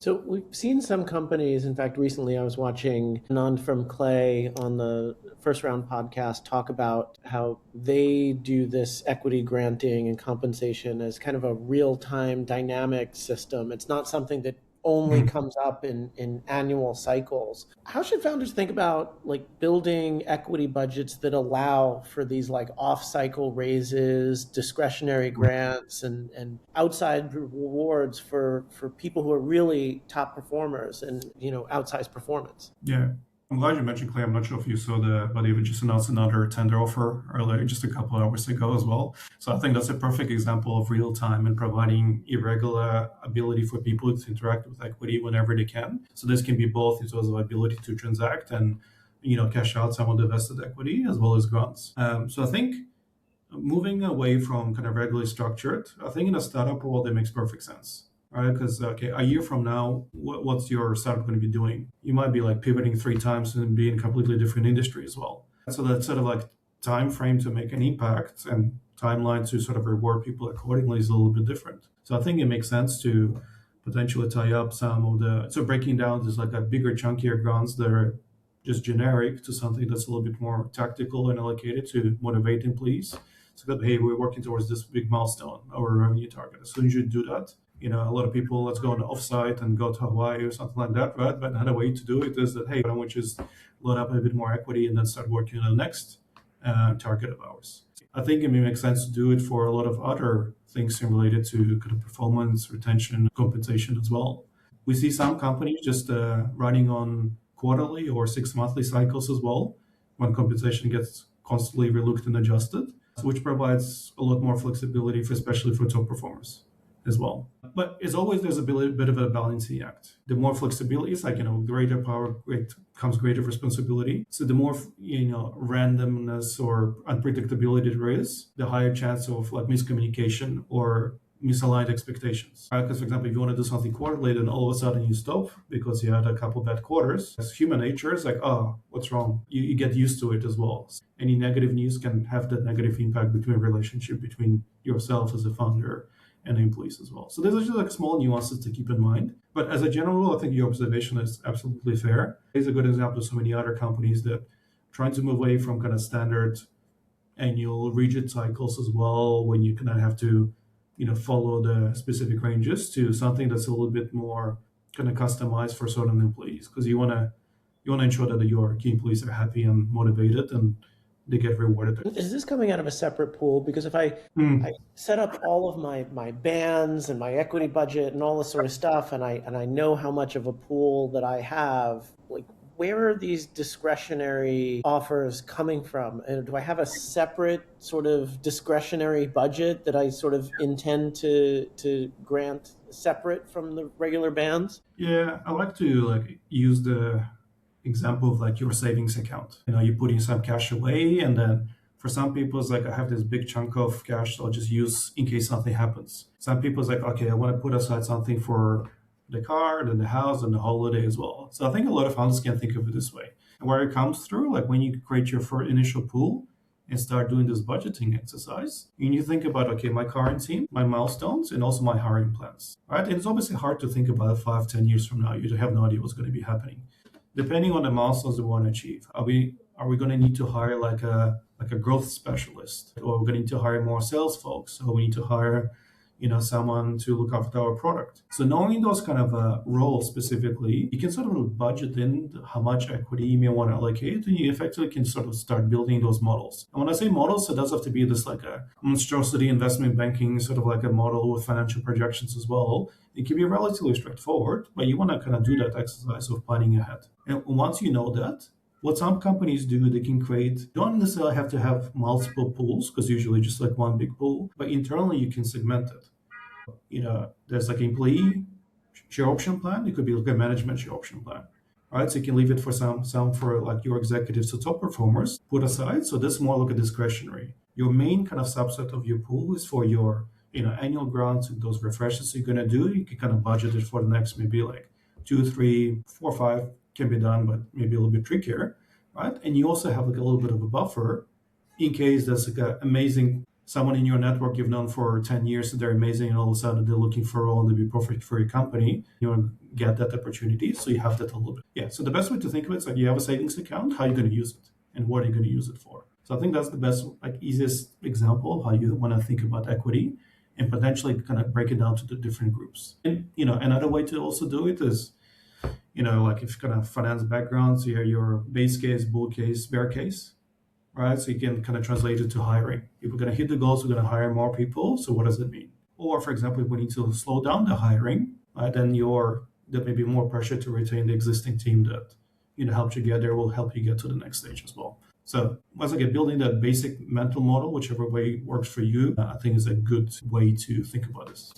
So we've seen some companies, in fact, recently I was watching Anand from Clay on the First Round podcast talk about how they do this equity granting and compensation as kind of a real-time dynamic system. It's not something that only Mhm. comes up in annual cycles. How should founders think about like building equity budgets that allow for these like off-cycle raises, discretionary grants, and outside rewards for people who are really top performers and outsized performance? Yeah. I'm glad you mentioned Clay. I'm not sure if you saw but they just announced another tender offer earlier, just a couple of hours ago as well. So I think that's a perfect example of real time and providing irregular ability for people to interact with equity whenever they can. So this can be both in terms of ability to transact and cash out some of the vested equity as well as grants. So I think moving away from kind of regularly structured, I think in a startup world, it makes perfect sense. Right, because okay, a year from now, what's your startup going to be doing? You might be like pivoting three times and be in a completely different industry as well. So that sort of like time frame to make an impact and timeline to sort of reward people accordingly is a little bit different. So I think it makes sense to potentially tie up some of breaking down this like a bigger, chunkier grants that are just generic to something that's a little bit more tactical and allocated to motivate employees. So that, hey, we're working towards this big milestone or revenue target. As soon as you do that, a lot of people, let's go on the offsite and go to Hawaii or something like that, right? But another way to do it is that, hey, why don't we just load up a bit more equity and then start working on the next target of ours? I think it may make sense to do it for a lot of other things related to kind of performance, retention, compensation as well. We see some companies just running on quarterly or 6 monthly cycles as well when compensation gets constantly relooked and adjusted, which provides a lot more flexibility, especially for top performers as well. But as always, there's a bit of a balancing act. The more flexibility is like, greater power comes greater responsibility. So the more, randomness or unpredictability there is, the higher chance of like miscommunication or misaligned expectations. Right? Because, for example, if you want to do something quarterly, then all of a sudden you stop because you had a couple bad quarters. As human nature is like, oh, what's wrong? You get used to it as well. Any negative news can have that negative impact between relationship between yourself as a founder and employees as well. So there's just like small nuances to keep in mind. But as a general rule, I think your observation is absolutely fair. It's a good example of so many other companies that trying to move away from kind of standard annual rigid cycles as well, when you kind of have to, follow the specific ranges to something that's a little bit more kind of customized for certain employees. Because you want to ensure that your key employees are happy and motivated and they get rewarded. Is this coming out of a separate pool? Because if I set up all of my bands and my equity budget and all this sort of stuff, and I know how much of a pool that I have, like where are these discretionary offers coming from? And do I have a separate sort of discretionary budget that I sort of intend to grant separate from the regular bands? Yeah, I like to like use the example of like your savings account. You put in some cash away, and then for some people, it's like I have this big chunk of cash, so I'll just use in case something happens. Some people, it's like, okay, I want to put aside something for the car, then the house, and the holiday as well. So I think a lot of founders can think of it this way. And where it comes through, like when you create your first initial pool and start doing this budgeting exercise, and you think about, okay, my current team, my milestones, and also my hiring plans, right? And it's obviously hard to think about 5, 10 years from now. You have no idea what's going to be happening. Depending on the milestones we want to achieve, are we going to need to hire like a growth specialist, or we're going to need to hire more sales folks, or we need to hire someone to look after our product? So knowing those kind of roles specifically, you can sort of budget in how much equity you may want to allocate, and you effectively can sort of start building those models. And when I say models, it does have to be this like a monstrosity investment banking sort of like a model with financial projections as well. It can be relatively straightforward, but you want to kind of do that exercise of planning ahead. And once you know that, what some companies do, they can create, don't necessarily have to have multiple pools, because usually just like one big pool, but internally you can segment it. There's like employee share option plan. It could be like a management share option plan, right? So you can leave it for some for like your executives, so top performers, put aside. So this is more like a discretionary. Your main kind of subset of your pool is for your annual grants and those refreshes you're gonna do. You can kind of budget it for the next maybe like 2, 3, 4, 5 can be done, but maybe a little bit trickier, right? And you also have like a little bit of a buffer in case there's like an amazing someone in your network you've known for 10 years, they're amazing, and all of a sudden they're looking for a role and they'll be perfect for your company. You want to get that opportunity, so you have that a little bit. Yeah, so the best way to think of it is like you have a savings account, how are you going to use it? And what are you going to use it for? So I think that's the best, like easiest example of how you want to think about equity and potentially kind of break it down to the different groups. And, another way to also do it is, like if you kind of finance background, so you have your base case, bull case, bear case, right? So you can kind of translate it to hiring. If we're going to hit the goals, we're going to hire more people. So what does it mean? Or for example, if we need to slow down the hiring, right, then there may be more pressure to retain the existing team that helped you get there, will help you get to the next stage as well. So once again, building that basic mental model, whichever way works for you, I think is a good way to think about this.